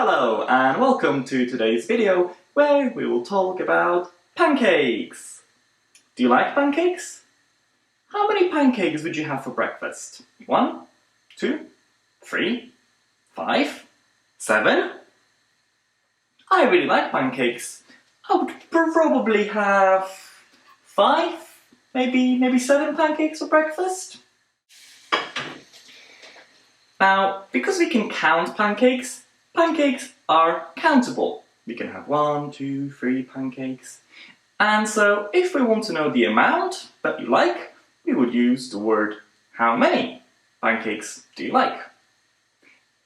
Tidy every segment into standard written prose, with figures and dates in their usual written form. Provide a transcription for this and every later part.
Hello and welcome to today's video where we will talk about pancakes. Do you like pancakes? How many pancakes would you have for breakfast? 1, 2, 3, 5, 7? I really like pancakes. I would probably have 5, maybe 7 pancakes for breakfast. Now, because we can count pancakes, pancakes are countable. We can have 1, 2, 3 pancakes. And so, if we want to know the amount that you like, we would use the word how many pancakes do you like?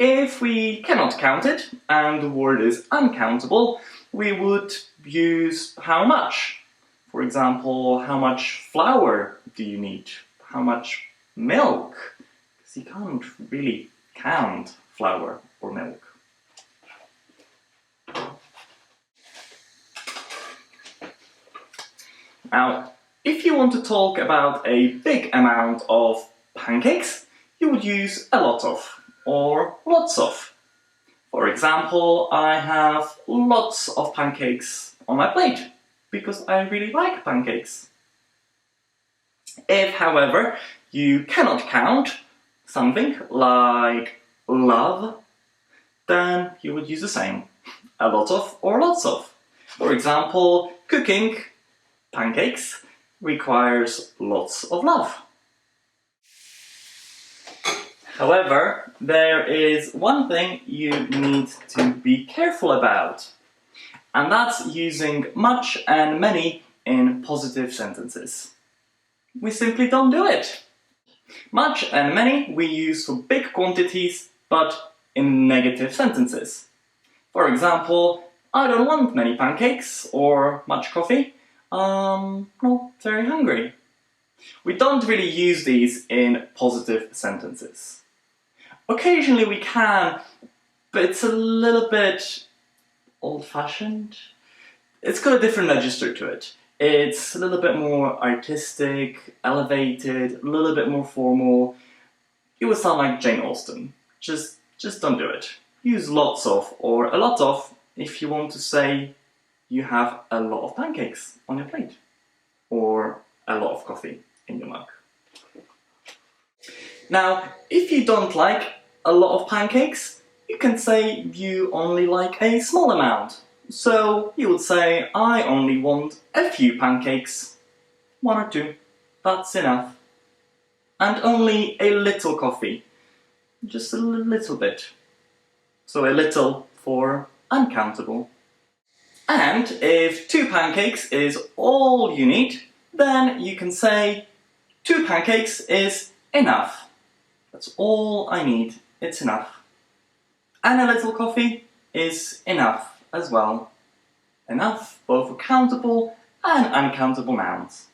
If we cannot count it, and the word is uncountable, we would use how much. For example, how much flour do you need? How much milk? Because you can't really count flour or milk. Now, if you want to talk about a big amount of pancakes, you would use a lot of or lots of. For example, I have lots of pancakes on my plate because I really like pancakes. If, however, you cannot count something like love, then you would use the same, a lot of or lots of. For example, cooking pancakes requires lots of love. However, there is one thing you need to be careful about, and that's using much and many in positive sentences. We simply don't do it. Much and many we use for big quantities, but in negative sentences. For example, I don't want many pancakes or much coffee. Not very hungry. We don't really use these in positive sentences. Occasionally we can, but it's a little bit old-fashioned. It's got a different register to it. It's a little bit more artistic, elevated, a little bit more formal. It would sound like Jane Austen. Just don't do it. Use lots of or a lot of if you want to say you have a lot of pancakes on your plate or a lot of coffee in your mug. Now, if you don't like a lot of pancakes, you can say you only like a small amount. So you would say, I only want a few pancakes. 1 or 2, that's enough. And only a little coffee, just a little bit. So a little for uncountable. And if 2 pancakes is all you need, then you can say 2 pancakes is enough. That's all I need, it's enough. And a little coffee is enough as well. Enough both for countable and uncountable nouns.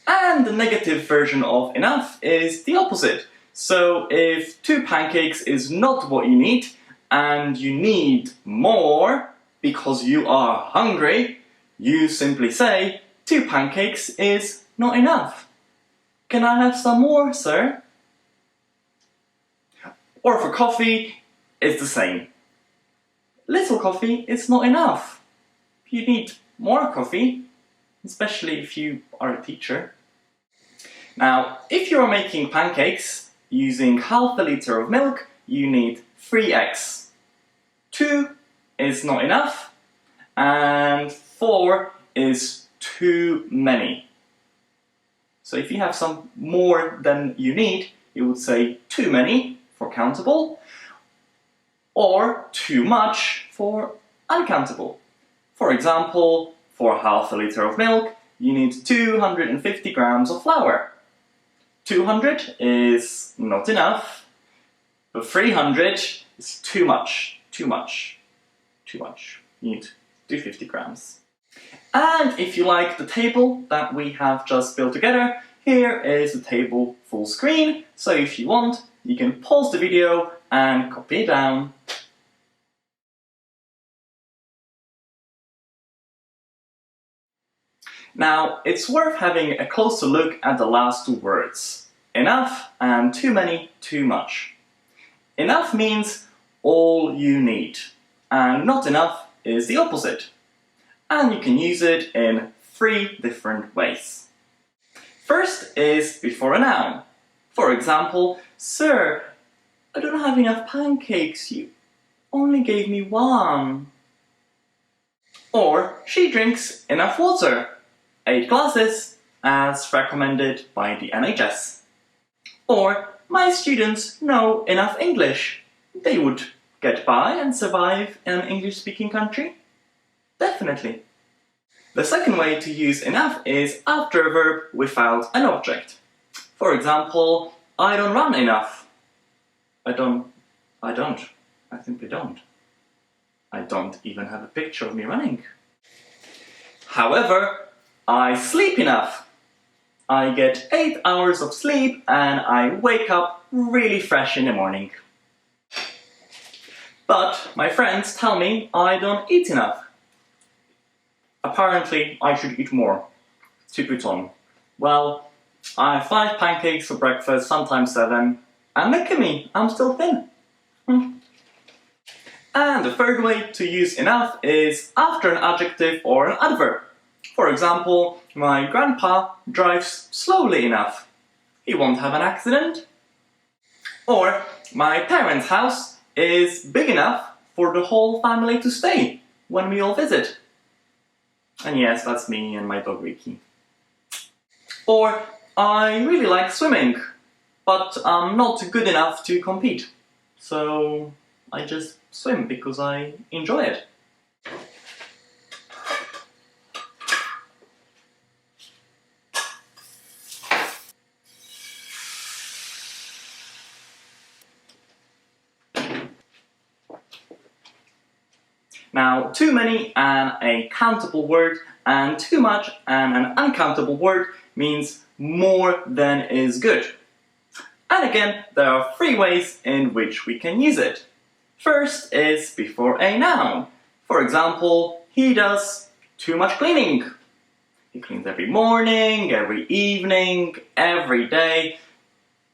And the negative version of enough is the opposite. So if 2 pancakes is not what you need, and you need more because you are hungry, you simply say 2 pancakes is not enough. Can I have some more, sir? Or for coffee, it's the same. Little coffee is not enough. You need more coffee, especially if you are a teacher. Now, if you are making pancakes using half a liter of milk, you need 3 eggs. 2 is not enough, and 4 is too many. So if you have some more than you need, you would say too many for countable, or too much for uncountable. For example, for half a liter of milk, you need 250 grams of flour. 200 is not enough, but 300 is too much. Too much. You need 250 grams. And if you like the table that we have just built together, here is the table full screen. So if you want, you can pause the video and copy it down. Now, it's worth having a closer look at the last 2 words. Enough and too many, too much. Enough means all you need. and not enough is the opposite. And you can use it in 3 different ways. First is before a noun. For example, "Sir, I don't have enough pancakes, you only gave me 1. Or, "She drinks enough water, 8 glasses, as recommended by the NHS. Or, "My students know enough English, they would get by and survive in an English-speaking country." Definitely. The second way to use enough is after a verb without an object. For example, "I don't run enough." I simply don't. I don't even have a picture of me running. However, "I sleep enough." I get 8 hours of sleep and I wake up really fresh in the morning. But my friends tell me I don't eat enough. Apparently, I should eat more to put on. Well, I have 5 pancakes for breakfast, sometimes 7, and look at me, I'm still thin. And the third way to use enough is after an adjective or an adverb. For example, "My grandpa drives slowly enough. He won't have an accident." Or, "My parents' house is big enough for the whole family to stay when we all visit." And yes, that's me and my dog Ricky. Or, "I really like swimming, but I'm not good enough to compete. So I just swim because I enjoy it." Now, too many and a countable word and too much and an uncountable word means more than is good. And again, there are 3 ways in which we can use it. First is before a noun. For example, "He does too much cleaning." He cleans every morning, every evening, every day.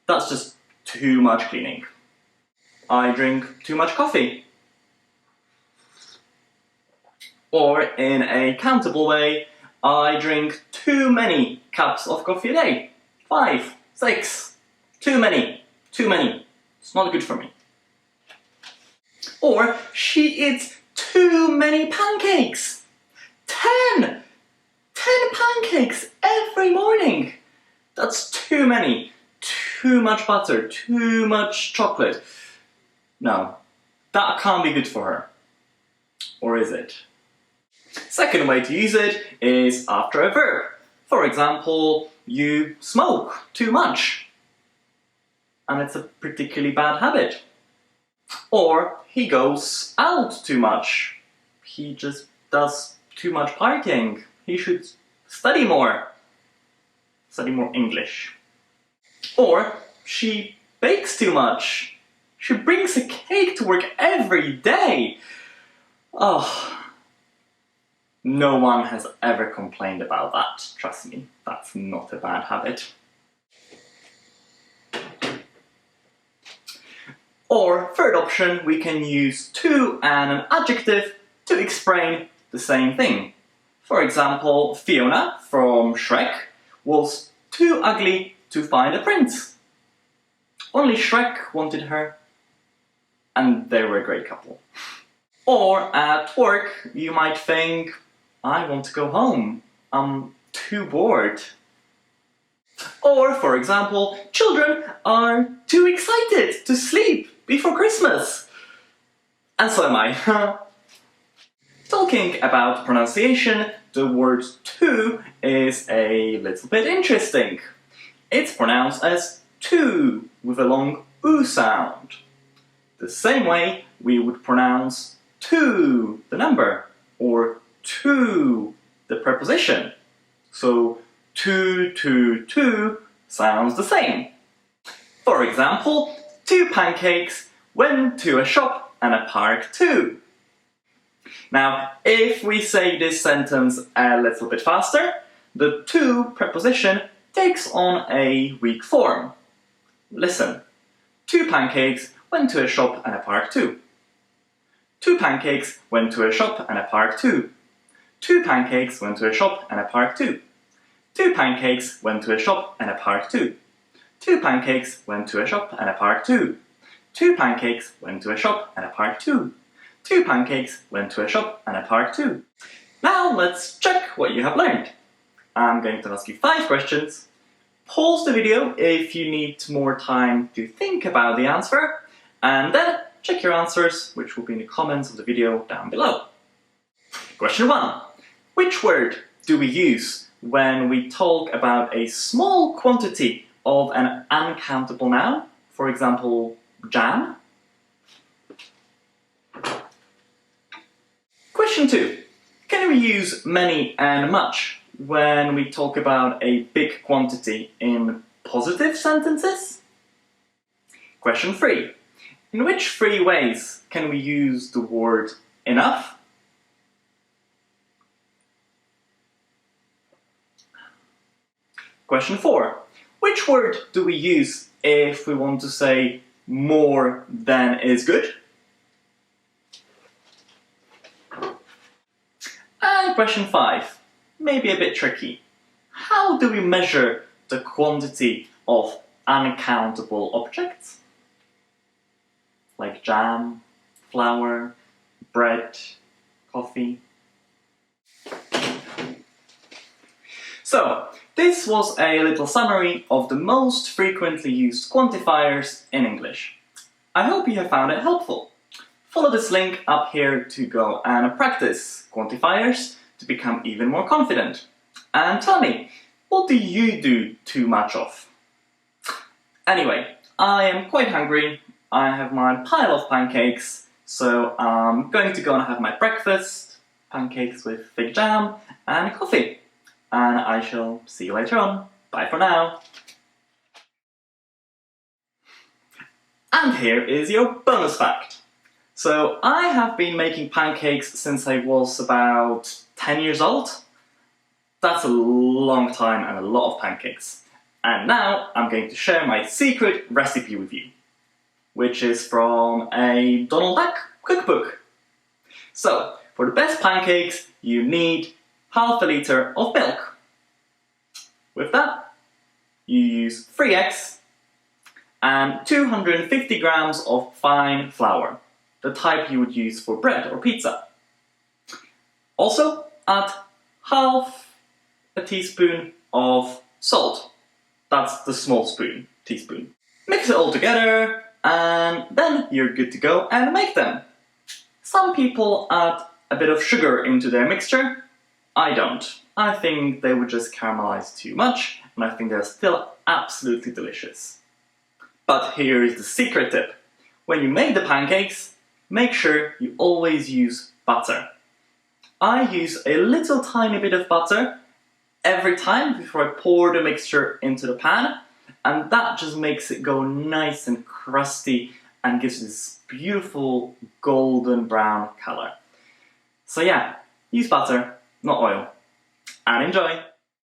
That's just too much cleaning. "I drink too much coffee." Or in a countable way, "I drink too many cups of coffee a day. 5, 6. Too many. It's not good for me. Or, "She eats too many pancakes. 10 pancakes every morning. That's too many. Too much butter, too much chocolate. No, that can't be good for her. Or is it? Second way to use it is after a verb. For example, "You smoke too much." And it's a particularly bad habit. Or, "He goes out too much. He just does too much partying. He should study more. Study more English." Or, "She bakes too much. She brings a cake to work every day." Oh, no one has ever complained about that. Trust me, that's not a bad habit. Or, third option, we can use "to" and an adjective to explain the same thing. For example, Fiona from Shrek was too ugly to find a prince. Only Shrek wanted her, and they were a great couple. Or at work, you might think, "I want to go home. I'm too bored." Or, for example, "Children are too excited to sleep before Christmas." And so am I. Talking about pronunciation, the word "to" is a little bit interesting. It's pronounced as "to" with a long "oo" sound. The same way we would pronounce "to" the number, or "to" the preposition. So to sounds the same. For example, 2 pancakes went to a shop and a park too. Now, if we say this sentence a little bit faster, the "to" preposition takes on a weak form. Listen. 2 pancakes went to a shop and a park too. 2 pancakes went to a shop and a park too. 2 pancakes went to a shop and a park too. 2 pancakes went to a shop and a park too. 2 pancakes went to a shop and a park too. 2 pancakes went to a shop and a park too. 2 pancakes went to a shop and a park too. Now let's check what you have learned. I'm going to ask you 5 questions. Pause the video if you need more time to think about the answer, and then check your answers, which will be in the comments of the video down below. Question 1. Which word do we use when we talk about a small quantity of an uncountable noun? For example, jam. Question 2. Can we use many and much when we talk about a big quantity in positive sentences? Question 3. In which 3 ways can we use the word enough? Question 4. Which word do we use if we want to say more than is good? And question 5. Maybe a bit tricky. How do we measure the quantity of uncountable objects? Like jam, flour, bread, coffee. So, this was a little summary of the most frequently used quantifiers in English. I hope you have found it helpful. Follow this link up here to go and practice quantifiers to become even more confident. And tell me, what do you do too much of? Anyway, I am quite hungry. I have my pile of pancakes, so I'm going to go and have my breakfast, pancakes with fig jam and coffee. And I shall see you later on. Bye for now. And here is your bonus fact. So I have been making pancakes since I was about 10 years old. That's a long time and a lot of pancakes. And now I'm going to share my secret recipe with you, which is from a Donald Duck cookbook. So, for the best pancakes, you need half a litre of milk. With that, you use 3 eggs and 250 grams of fine flour, the type you would use for bread or pizza. Also, add half a teaspoon of salt. That's the small teaspoon. Mix it all together, and then you're good to go and make them. Some people add a bit of sugar into their mixture. I don't. I think they would just caramelize too much, and I think they're still absolutely delicious. But here is the secret tip. When you make the pancakes, make sure you always use butter. I use a little tiny bit of butter every time before I pour the mixture into the pan, and that just makes it go nice and crusty and gives this beautiful golden brown colour. So yeah, use butter, not oil, and enjoy!